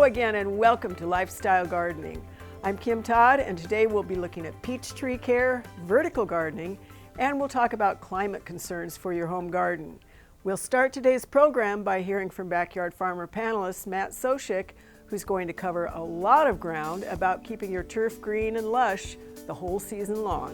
Hello again and welcome to Lifestyle Gardening. I'm Kim Todd and today we'll be looking at peach tree care, vertical gardening, and we'll talk about climate concerns for your home garden. We'll start today's program by hearing from Backyard Farmer panelist Matt Soshik, who's going to cover a lot of ground about keeping your turf green and lush the whole season long.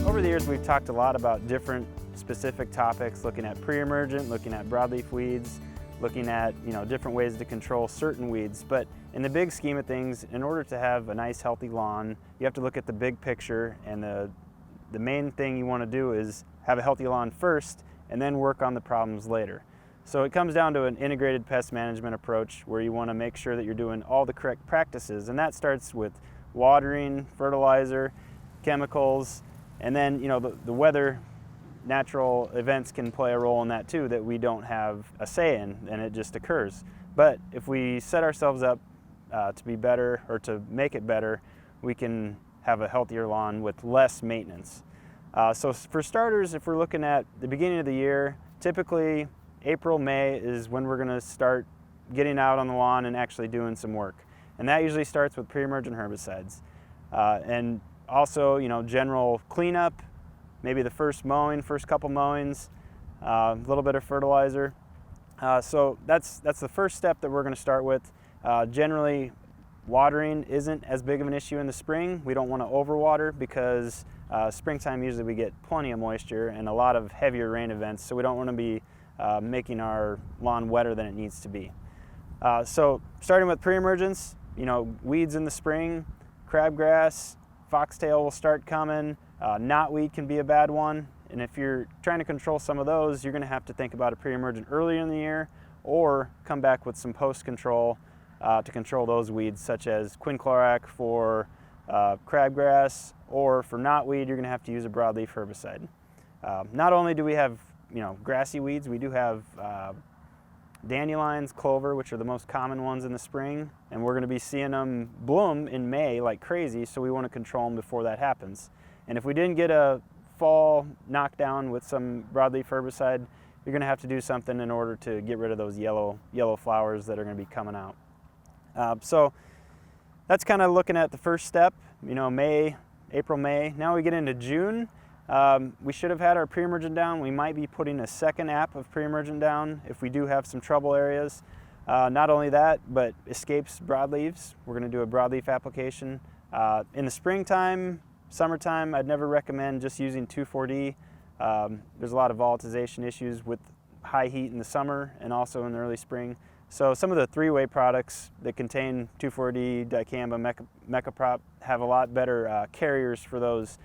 Over the years, we've talked a lot about different specific topics, looking at pre-emergent, looking at broadleaf weeds, looking at different ways to control certain weeds. But in the big scheme of things, in order to have a nice healthy lawn, you have to look at the big picture, and the main thing you want to do is have a healthy lawn first and then work on the problems later. So it comes down to an integrated pest management approach where you want to make sure that you're doing all the correct practices, and that starts with watering, fertilizer, chemicals, and then the weather, natural events can play a role in that too that we don't have a say in, and it just occurs. But if we set ourselves up to be better or to make it better, we can have a healthier lawn with less maintenance. So for starters, if we're looking at the beginning of the year, typically April, May is when we're going to start getting out on the lawn and actually doing some work. And that usually starts with pre-emergent herbicides. And also, general cleanup, maybe the first couple mowings, a little bit of fertilizer. So that's the first step that we're going to start with. Generally, watering isn't as big of an issue in the spring. We don't want to overwater because springtime usually we get plenty of moisture and a lot of heavier rain events, so we don't want to be making our lawn wetter than it needs to be. So starting with pre-emergence, weeds in the spring, crabgrass, foxtail will start coming, knotweed can be a bad one, and if you're trying to control some of those, you're going to have to think about a pre-emergent earlier in the year or come back with some post-control to control those weeds, such as quinclorac for crabgrass, or for knotweed, you're going to have to use a broadleaf herbicide. Not only do we have grassy weeds, we do have dandelions, clover, which are the most common ones in the spring, and we're going to be seeing them bloom in May like crazy, so we want to control them before that happens. And if we didn't get a fall knockdown with some broadleaf herbicide, you're going to have to do something in order to get rid of those yellow flowers that are going to be coming out. So that's kind of looking at the first step, April, May. Now we get into June. We should have had our pre-emergent down. We might be putting a second app of pre-emergent down if we do have some trouble areas. Not only that, but escapes broadleaves. We're going to do a broadleaf application. In the springtime, summertime, I'd never recommend just using 2,4-D. There's a lot of volatilization issues with high heat in the summer and also in the early spring. So some of the three-way products that contain 2,4-D, dicamba, mecaprop have a lot better carriers for those,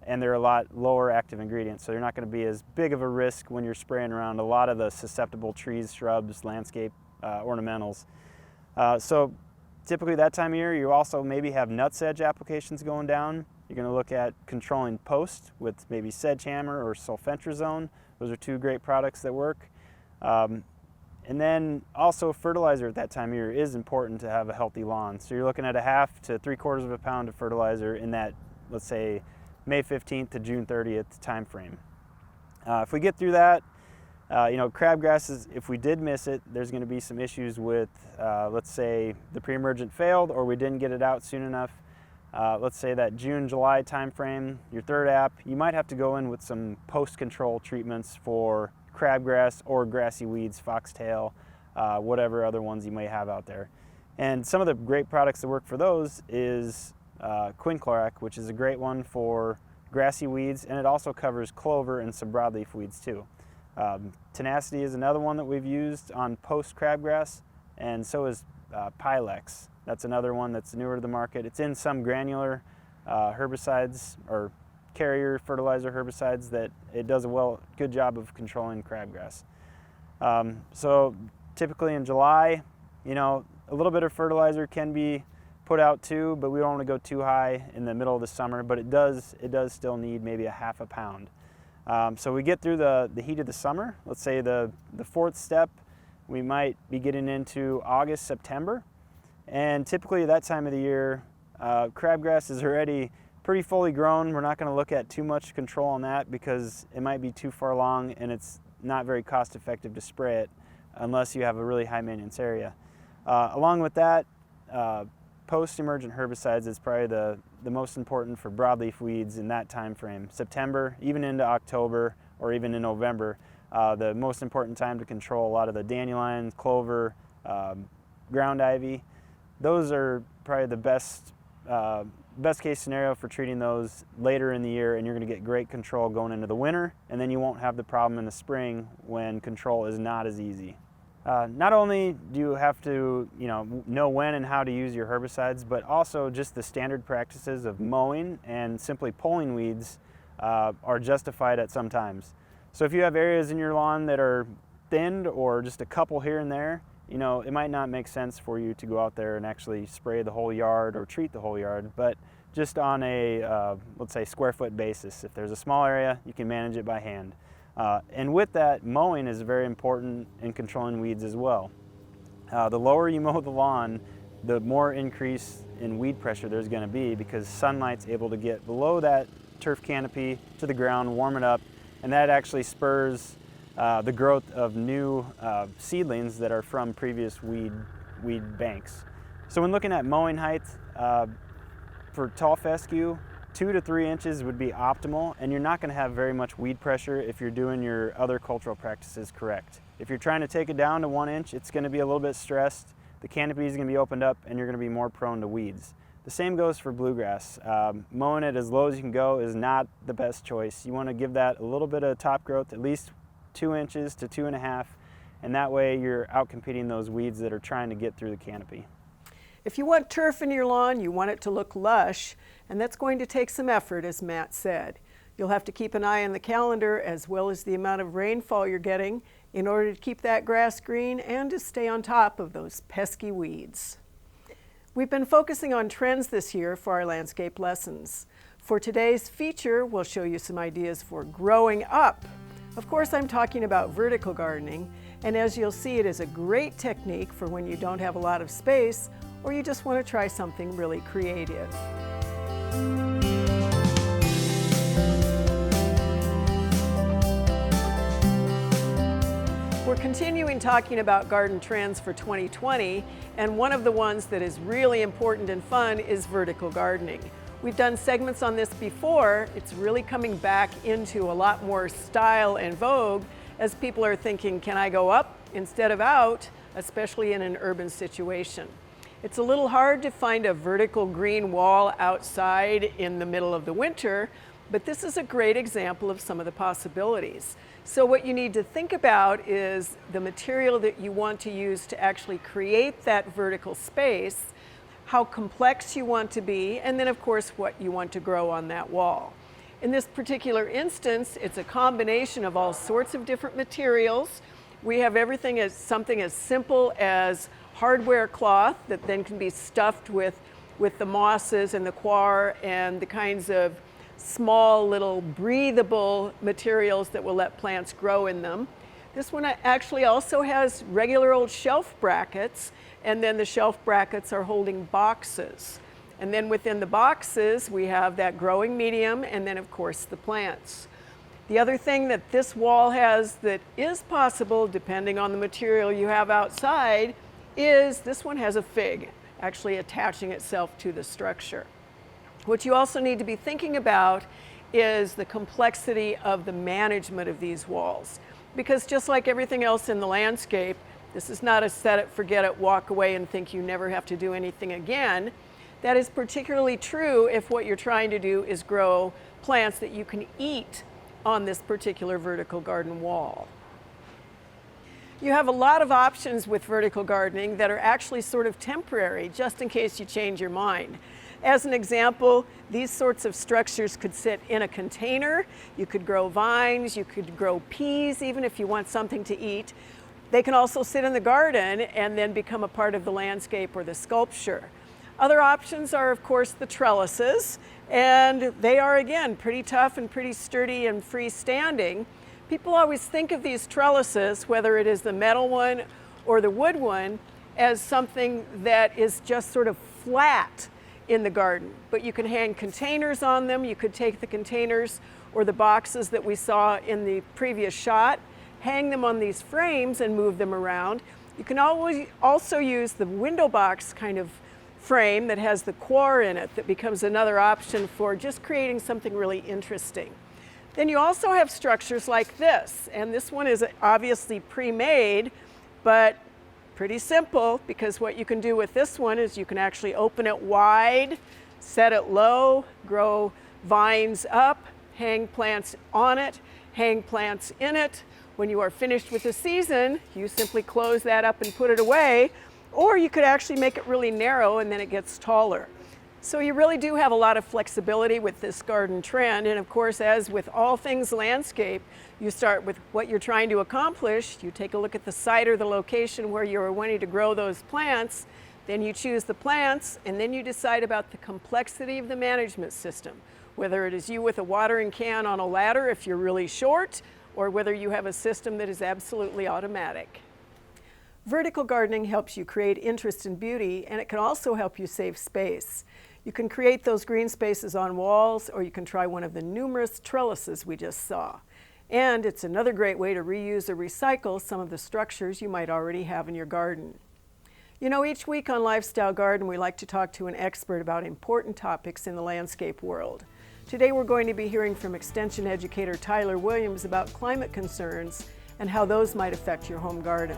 and they're a lot lower active ingredients, so you're not going to be as big of a risk when you're spraying around a lot of the susceptible trees, shrubs, landscape ornamentals. So typically that time of year, you also maybe have nutsedge applications going down. You're going to look at controlling post with maybe sedgehammer or sulfentrazone. Those are two great products that work. And then also fertilizer at that time of year is important to have a healthy lawn. So you're looking at a 1/2 to 3/4 of a pound of fertilizer in that, let's say, May 15th to June 30th time frame. If we get through that, crabgrass, if we did miss it, there's going to be some issues with, let's say, the pre-emergent failed or we didn't get it out soon enough. Let's say that June, July time frame, your third app, you might have to go in with some post-control treatments for crabgrass or grassy weeds, foxtail, whatever other ones you may have out there. And some of the great products that work for those is quinclorac, which is a great one for grassy weeds, and it also covers clover and some broadleaf weeds too. Tenacity is another one that we've used on post crabgrass, and so is Pilex. That's another one that's newer to the market. It's in some granular herbicides or carrier fertilizer herbicides that it does a good job of controlling crabgrass. So typically in July, a little bit of fertilizer can be put out too, but we don't want to go too high in the middle of the summer, but it does still need maybe a 1/2 pound. So we get through the heat of the summer. Let's say the fourth step, we might be getting into August, September, and typically that time of the year, crabgrass is already pretty fully grown, we're not going to look at too much control on that because it might be too far along and it's not very cost effective to spray it unless you have a really high maintenance area. Along with that, post-emergent herbicides is probably the most important for broadleaf weeds in that time frame. September, even into October, or even in November, the most important time to control a lot of the dandelion, clover, ground ivy. Those are probably the best case scenario for treating those later in the year, and you're going to get great control going into the winter, and then you won't have the problem in the spring when control is not as easy. Not only do you have to know when and how to use your herbicides, but also just the standard practices of mowing and simply pulling weeds are justified at some times. So if you have areas in your lawn that are thinned or just a couple here and there, it might not make sense for you to go out there and actually spray the whole yard or treat the whole yard, but just on a, let's say, square foot basis. If there's a small area, you can manage it by hand. And with that, mowing is very important in controlling weeds as well. The lower you mow the lawn, the more increase in weed pressure there's going to be because sunlight's able to get below that turf canopy to the ground, warm it up, and that actually spurs the growth of new seedlings that are from previous weed banks. So when looking at mowing height, for tall fescue, 2 to 3 inches would be optimal, and you're not going to have very much weed pressure if you're doing your other cultural practices correct. If you're trying to take it down to 1 inch, it's going to be a little bit stressed, the canopy is going to be opened up, and you're going to be more prone to weeds. The same goes for bluegrass. Mowing it as low as you can go is not the best choice. You want to give that a little bit of top growth, at least 2 inches to 2.5, and that way you're outcompeting those weeds that are trying to get through the canopy. If you want turf in your lawn, you want it to look lush, and that's going to take some effort, as Matt said. You'll have to keep an eye on the calendar as well as the amount of rainfall you're getting in order to keep that grass green and to stay on top of those pesky weeds. We've been focusing on trends this year for our landscape lessons. For today's feature, we'll show you some ideas for growing up. Of course, I'm talking about vertical gardening, and as you'll see, it is a great technique for when you don't have a lot of space or you just want to try something really creative. We're continuing talking about garden trends for 2020, and one of the ones that is really important and fun is vertical gardening. We've done segments on this before. It's really coming back into a lot more style and vogue as people are thinking, can I go up instead of out, especially in an urban situation. It's a little hard to find a vertical green wall outside in the middle of the winter, but this is a great example of some of the possibilities. So what you need to think about is the material that you want to use to actually create that vertical space, how complex you want to be, and then of course what you want to grow on that wall. In this particular instance, it's a combination of all sorts of different materials. We have everything as something as simple as hardware cloth that then can be stuffed with the mosses and the coir and the kinds of small little breathable materials that will let plants grow in them. This one actually also has regular old shelf brackets, and then the shelf brackets are holding boxes. And then within the boxes we have that growing medium and then of course the plants. The other thing that this wall has that is possible depending on the material you have outside is this one has a fig actually attaching itself to the structure. What you also need to be thinking about is the complexity of the management of these walls. Because just like everything else in the landscape, this is not a set it, forget it, walk away and think you never have to do anything again. That is particularly true if what you're trying to do is grow plants that you can eat on this particular vertical garden wall. You have a lot of options with vertical gardening that are actually sort of temporary, just in case you change your mind. As an example, these sorts of structures could sit in a container. You could grow vines, you could grow peas, even if you want something to eat. They can also sit in the garden and then become a part of the landscape or the sculpture. Other options are, of course, the trellises, and they are, again, pretty tough and pretty sturdy and freestanding. People always think of these trellises, whether it is the metal one or the wood one, as something that is just sort of flat in the garden. But you can hang containers on them. You could take the containers or the boxes that we saw in the previous shot, hang them on these frames and move them around. You can always also use the window box kind of frame that has the core in it that becomes another option for just creating something really interesting. Then you also have structures like this, and this one is obviously pre-made, but pretty simple, because what you can do with this one is you can actually open it wide, set it low, grow vines up, hang plants on it, hang plants in it. When you are finished with the season, you simply close that up and put it away, or you could actually make it really narrow and then it gets taller. So you really do have a lot of flexibility with this garden trend, and of course, as with all things landscape, you start with what you're trying to accomplish. You take a look at the site or the location where you're wanting to grow those plants, then you choose the plants, and then you decide about the complexity of the management system, whether it is you with a watering can on a ladder if you're really short, or whether you have a system that is absolutely automatic. Vertical gardening helps you create interest and beauty, and it can also help you save space. You can create those green spaces on walls, or you can try one of the numerous trellises we just saw. And it's another great way to reuse or recycle some of the structures you might already have in your garden. You know, each week on Lifestyle Garden, we like to talk to an expert about important topics in the landscape world. Today we're going to be hearing from Extension educator Tyler Williams about climate concerns and how those might affect your home garden.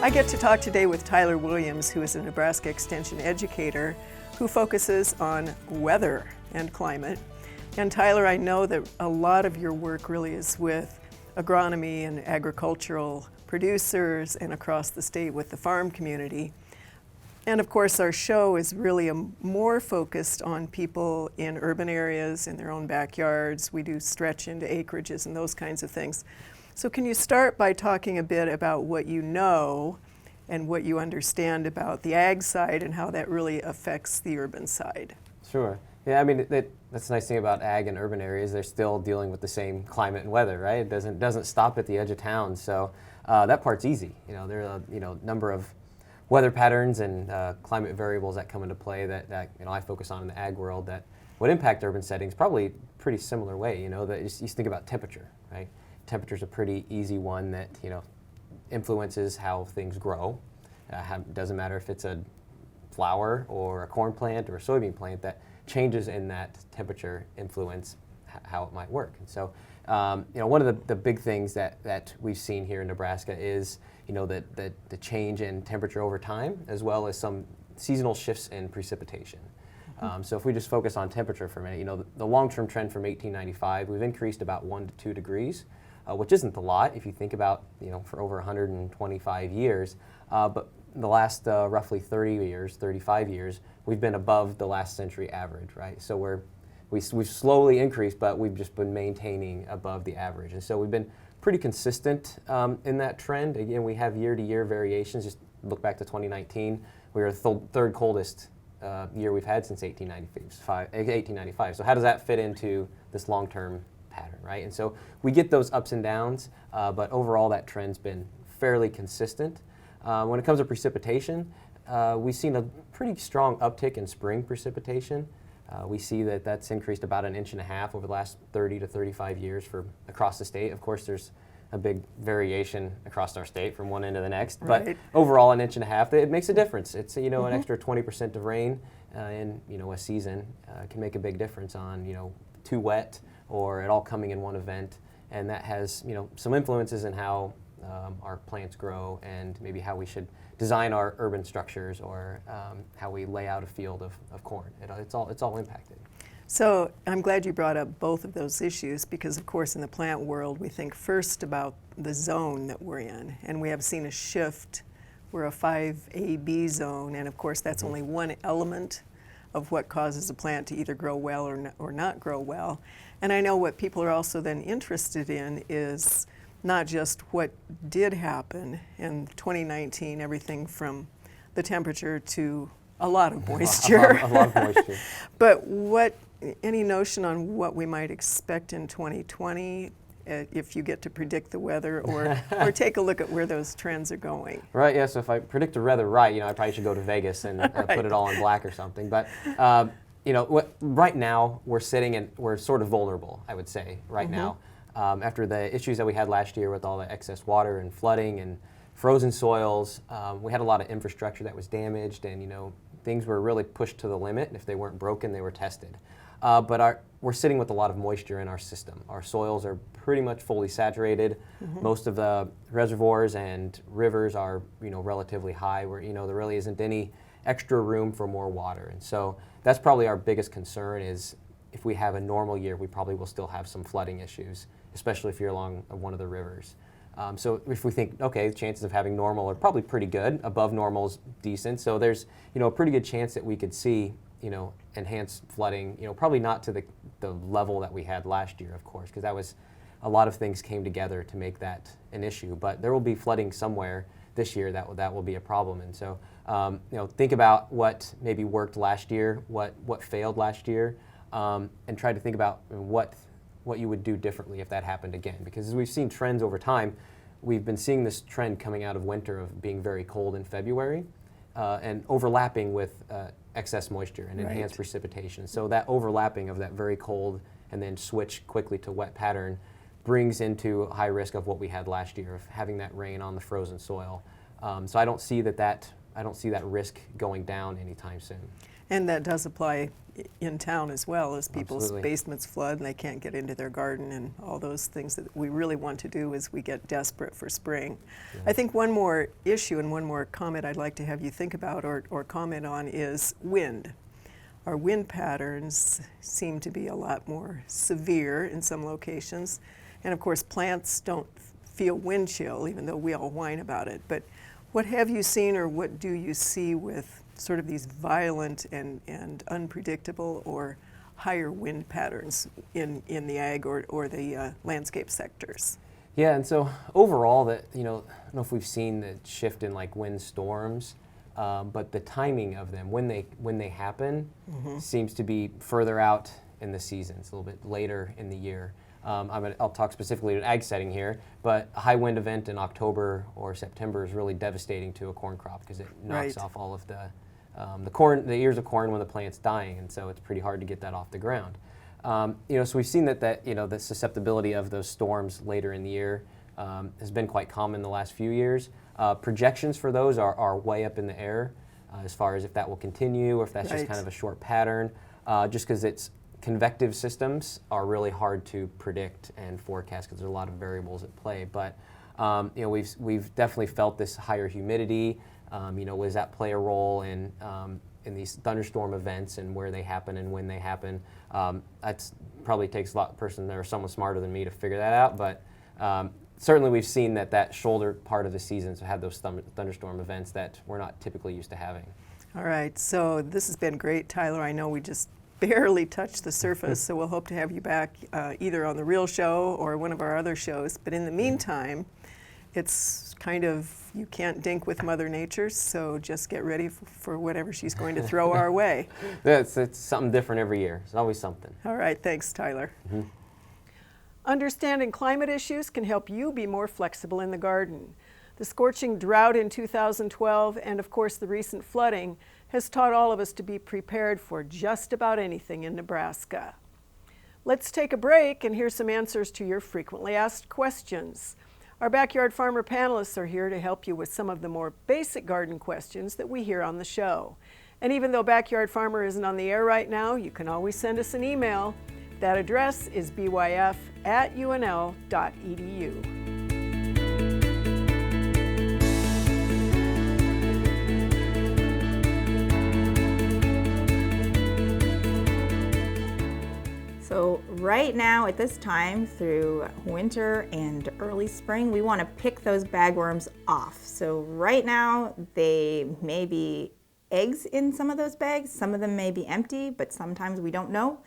I get to talk today with Tyler Williams, who is a Nebraska Extension educator who focuses on weather and climate. And Tyler, I know that a lot of your work really is with agronomy and agricultural producers and across the state with the farm community. And of course, our show is really more focused on people in urban areas, in their own backyards. We do stretch into acreages and those kinds of things. So can you start by talking a bit about what you know and what you understand about the ag side and how that really affects the urban side? Sure. Yeah, I mean, that's the nice thing about ag and urban areas. They're still dealing with the same climate and weather, right? It doesn't stop at the edge of town. So that part's easy. You know, there are a number of weather patterns and climate variables that come into play that I focus on in the ag world that would impact urban settings probably pretty similar way. That you think about temperature, right? Temperature's a pretty easy one that influences how things grow. Doesn't matter if it's a flower or a corn plant or a soybean plant, that changes in that temperature influence how it might work. And so one of the big things that we've seen here in Nebraska is the change in temperature over time, as well as some seasonal shifts in precipitation. So if we just focus on temperature for a minute, the long-term trend from 1895, we've increased about 1 to 2 degrees. Which isn't a lot if you think about, for over 125 years. But in the last roughly 35 years, we've been above the last century average, right? So we've slowly increased, but we've just been maintaining above the average. And so we've been pretty consistent in that trend. Again, we have year-to-year variations. Just look back to 2019. We were the third coldest year we've had since 1895. So how does that fit into this long-term pattern, right? And so we get those ups and downs, but overall that trend's been fairly consistent. When it comes to precipitation, we've seen a pretty strong uptick in spring precipitation. We see that that's increased about 1.5 inches over the last 30 to 35 years for across the state. Of course, there's a big variation across our state from one end to the next, right. But overall 1.5 inches, it makes a difference. It's an extra 20% of rain in a season can make a big difference on too wet or it all coming in one event, and that has some influences in how our plants grow and maybe how we should design our urban structures or how we lay out a field of corn. It's all impacted. So I'm glad you brought up both of those issues because, of course, in the plant world, we think first about the zone that we're in, and we have seen a shift. We're a 5AB zone, and of course that's only one element of what causes a plant to either grow well or not grow well. And I know what people are also then interested in is not just what did happen in 2019, everything from the temperature to a lot of moisture. a lot of moisture. But any notion on what we might expect in 2020 if you get to predict the weather or take a look at where those trends are going. Right, yeah, so if I predict the weather right, I probably should go to Vegas and put it all in black or something. But, right now we're sort of vulnerable, I would say, right now. After the issues that we had last year with all the excess water and flooding and frozen soils, we had a lot of infrastructure that was damaged, and, things were really pushed to the limit. And if they weren't broken, they were tested. But we're sitting with a lot of moisture in our system. Our soils are pretty much fully saturated. Most of the reservoirs and rivers are, relatively high, where, there really isn't any extra room for more water. And so that's probably our biggest concern is if we have a normal year, we probably will still have some flooding issues, especially if you're along one of the rivers. So if we think, okay, the chances of having normal are probably pretty good. Above normal is decent. So there's, a pretty good chance that we could see, enhanced flooding, probably not to the level that we had last year, of course, because that was a lot of things came together to make that an issue. But there will be flooding somewhere this year that will be a problem. And so, think about what maybe worked last year, what failed last year, and try to think about what you would do differently if that happened again. Because as we've seen trends over time, we've been seeing this trend coming out of winter of being very cold in February and overlapping with excess moisture and enhanced precipitation. So that overlapping of that very cold and then switch quickly to wet pattern brings into high risk of what we had last year of having that rain on the frozen soil. So I don't see that risk going down anytime soon. And that does apply in town as well, as people's Absolutely. basements flood and they can't get into their garden and all those things that we really want to do as we get desperate for spring. Yeah. I think one more issue and one more comment I'd like to have you think about or comment on is wind. Our wind patterns seem to be a lot more severe in some locations. And of course, plants don't feel wind chill, even though we all whine about it. But what have you seen or what do you see with sort of these violent and unpredictable or higher wind patterns in the ag or the landscape sectors? Yeah, and so overall, I don't know if we've seen the shift in like wind storms, but the timing of them when they happen seems to be further out in the seasons, a little bit later in the year. I'll talk specifically to an ag setting here, but a high wind event in October or September is really devastating to a corn crop because it knocks off all of the ears of corn when the plant's dying, and so it's pretty hard to get that off the ground. So we've seen that the susceptibility of those storms later in the year has been quite common the last few years. Projections for those are way up in the air as far as if that will continue or if that's just kind of a short pattern, just because it's convective systems are really hard to predict and forecast because there's a lot of variables at play. But we've definitely felt this higher humidity. Does that play a role in these thunderstorm events and where they happen and when they happen? That probably takes a lot of person or someone smarter than me to figure that out. But certainly we've seen that shoulder part of the seasons have those thunderstorm events that we're not typically used to having. All right, so this has been great, Tyler. I know we just barely touched the surface, so we'll hope to have you back either on The Real Show or one of our other shows. But in the meantime, it's kind of, you can't dink with Mother Nature, so just get ready for whatever she's going to throw our way. It's something different every year. It's always something. All right, thanks, Tyler. Understanding climate issues can help you be more flexible in the garden. The scorching drought in 2012 and, of course, the recent flooding has taught all of us to be prepared for just about anything in Nebraska. Let's take a break and hear some answers to your frequently asked questions. Our Backyard Farmer panelists are here to help you with some of the more basic garden questions that we hear on the show. And even though Backyard Farmer isn't on the air right now, you can always send us an email. That address is byf@unl.edu. So right now at this time through winter and early spring, we want to pick those bagworms off. So right now they may be eggs in some of those bags. Some of them may be empty, but sometimes we don't know.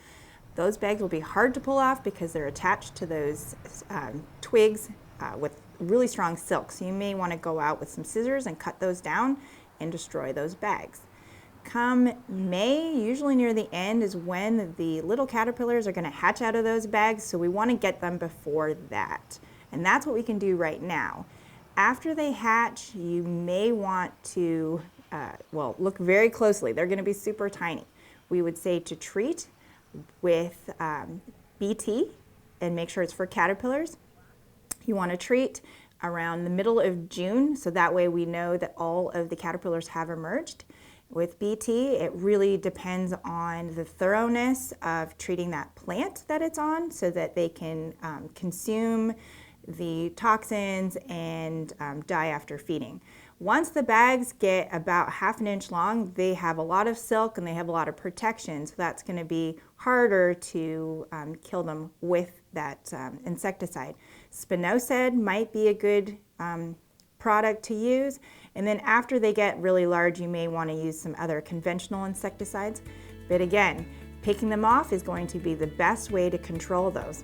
Those bags will be hard to pull off because they're attached to those twigs with really strong silk. So you may want to go out with some scissors and cut those down and destroy those bags. come May, usually near the end, is when the little caterpillars are going to hatch out of those bags, so we want to get them before that. And that's what we can do right now. After they hatch, you may want to, look very closely. They're going to be super tiny. We would say to treat with BT and make sure it's for caterpillars. You want to treat around the middle of June, so that way we know that all of the caterpillars have emerged. With BT, it really depends on the thoroughness of treating that plant that it's on so that they can consume the toxins and die after feeding. Once the bags get about 1/2 inch long, they have a lot of silk and they have a lot of protection, so that's going to be harder to kill them with that insecticide. Spinosad might be a good product to use, and then after they get really large, you may want to use some other conventional insecticides. But again, picking them off is going to be the best way to control those.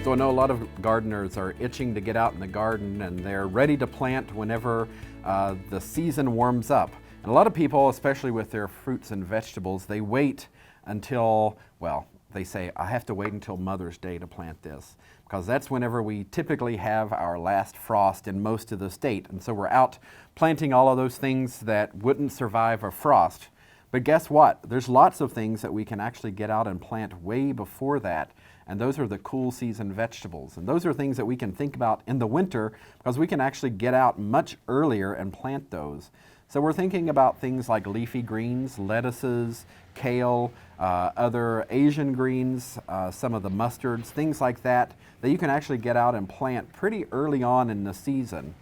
So I know a lot of gardeners are itching to get out in the garden and they're ready to plant whenever the season warms up. And a lot of people, especially with their fruits and vegetables, they wait until, well, they say, I have to wait until Mother's Day to plant this, because that's whenever we typically have our last frost in most of the state. And so we're out planting all of those things that wouldn't survive a frost. But guess what? There's lots of things that we can actually get out and plant way before that. And those are the cool season vegetables. And those are things that we can think about in the winter because we can actually get out much earlier and plant those. So we're thinking about things like leafy greens, lettuces, kale, other Asian greens, some of the mustards, things like that you can actually get out and plant pretty early on in the season.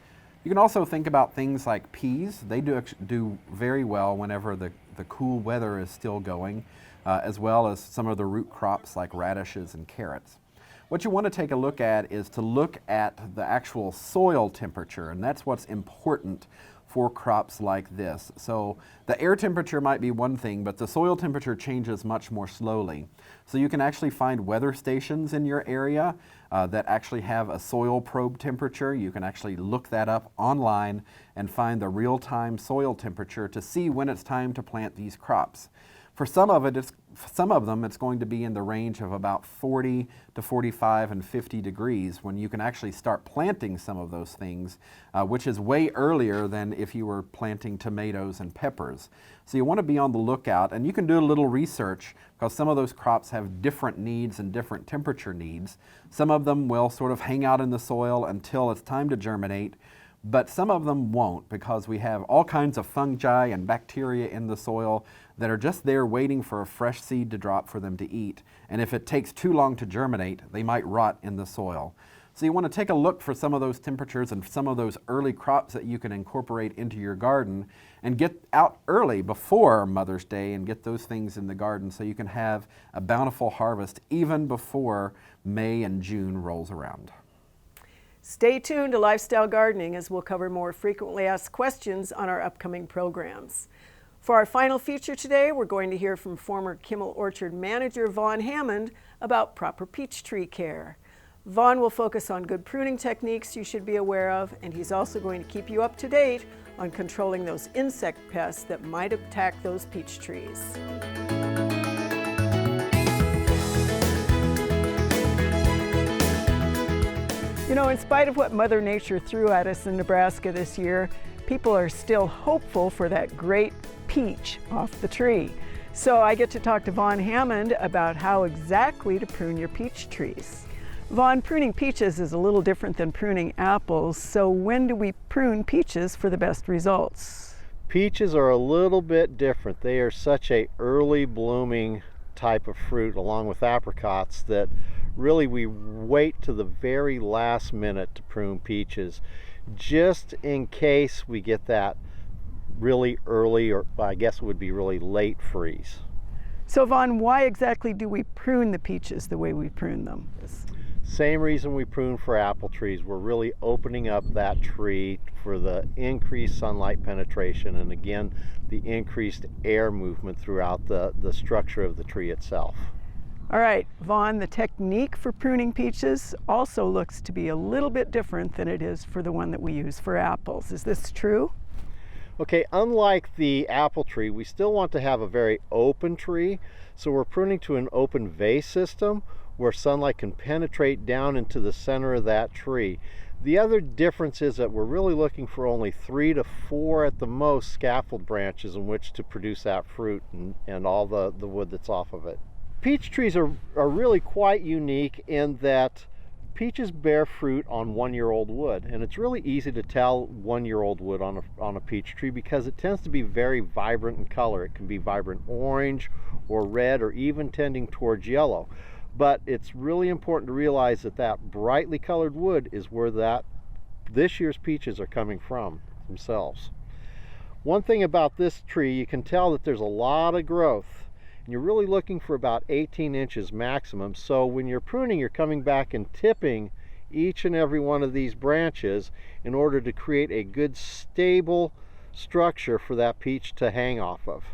You can also think about things like peas. They do very well whenever the cool weather is still going, as well as some of the root crops like radishes and carrots. What you want to take a look at is to look at the actual soil temperature, and that's what's important for crops like this. So the air temperature might be one thing, but the soil temperature changes much more slowly. So you can actually find weather stations in your area that actually have a soil probe temperature. You can actually look that up online and find the real-time soil temperature to see when it's time to plant these crops. For some of them, it's going to be in the range of about 40 to 45 and 50 degrees when you can actually start planting some of those things, which is way earlier than if you were planting tomatoes and peppers. So you want to be on the lookout, and you can do a little research because some of those crops have different needs and different temperature needs. Some of them will sort of hang out in the soil until it's time to germinate, but some of them won't because we have all kinds of fungi and bacteria in the soil that are just there waiting for a fresh seed to drop for them to eat. And if it takes too long to germinate, they might rot in the soil. So you want to take a look for some of those temperatures and some of those early crops that you can incorporate into your garden and get out early before Mother's Day and get those things in the garden so you can have a bountiful harvest even before May and June rolls around. Stay tuned to Lifestyle Gardening as we'll cover more frequently asked questions on our upcoming programs. For our final feature today, we're going to hear from former Kimmel Orchard manager Vaughn Hammond about proper peach tree care. Vaughn will focus on good pruning techniques you should be aware of, and he's also going to keep you up to date on controlling those insect pests that might attack those peach trees. You know, in spite of what Mother Nature threw at us in Nebraska this year, people are still hopeful for that great peach off the tree. So I get to talk to Vaughn Hammond about how exactly to prune your peach trees. Vaughn, pruning peaches is a little different than pruning apples, so when do we prune peaches for the best results? Peaches are a little bit different. They are such a early blooming type of fruit along with apricots that really we wait to the very last minute to prune peaches just in case we get that really early, or I guess it would be really late freeze. So Vaughn, why exactly do we prune the peaches the way we prune them? Same reason we prune for apple trees. We're really opening up that tree for the increased sunlight penetration and again the increased air movement throughout the structure of the tree itself. All right, Vaughn, the technique for pruning peaches also looks to be a little bit different than it is for the one that we use for apples. Is this true? Okay, unlike the apple tree, we still want to have a very open tree, so we're pruning to an open vase system where sunlight can penetrate down into the center of that tree. The other difference is that we're really looking for only 3 to 4 at the most scaffold branches in which to produce that fruit and all the wood that's off of it. Peach trees are really quite unique in that peaches bear fruit on 1-year-old wood, and it's really easy to tell 1-year-old wood on a peach tree because it tends to be very vibrant in color. It can be vibrant orange or red or even tending towards yellow. But it's really important to realize that that brightly colored wood is where this year's peaches are coming from themselves. One thing about this tree, you can tell that there's a lot of growth. And you're really looking for about 18 inches maximum. So when you're pruning, you're coming back and tipping each and every one of these branches in order to create a good stable structure for that peach to hang off of.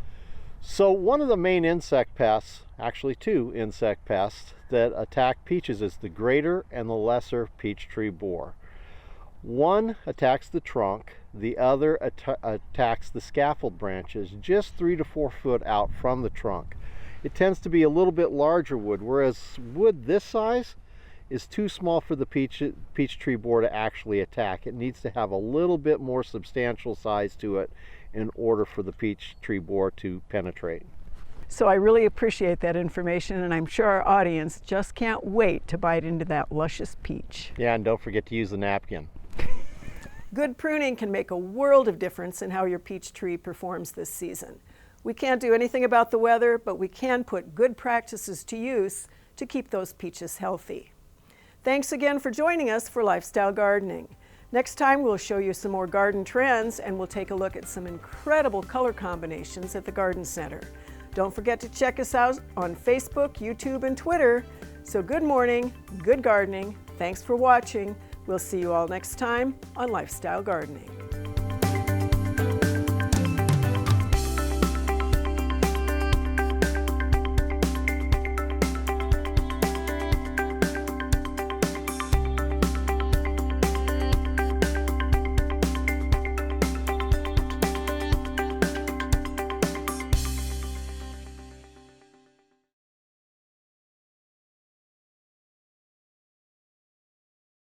So one of the main insect pests, actually 2 insect pests that attack peaches, is the greater and the lesser peach tree borer. One attacks the trunk, the other attacks the scaffold branches just 3 to 4 foot out from the trunk. It tends to be a little bit larger wood, whereas wood this size is too small for the peach tree borer to actually attack. It needs to have a little bit more substantial size to it in order for the peach tree borer to penetrate. So I really appreciate that information, and I'm sure our audience just can't wait to bite into that luscious peach. Yeah, and don't forget to use the napkin. Good pruning can make a world of difference in how your peach tree performs this season. We can't do anything about the weather, but we can put good practices to use to keep those peaches healthy. Thanks again for joining us for Lifestyle Gardening. Next time we'll show you some more garden trends, and we'll take a look at some incredible color combinations at the Garden Center. Don't forget to check us out on Facebook, YouTube, and Twitter. So good morning, good gardening. Thanks for watching. We'll see you all next time on Lifestyle Gardening.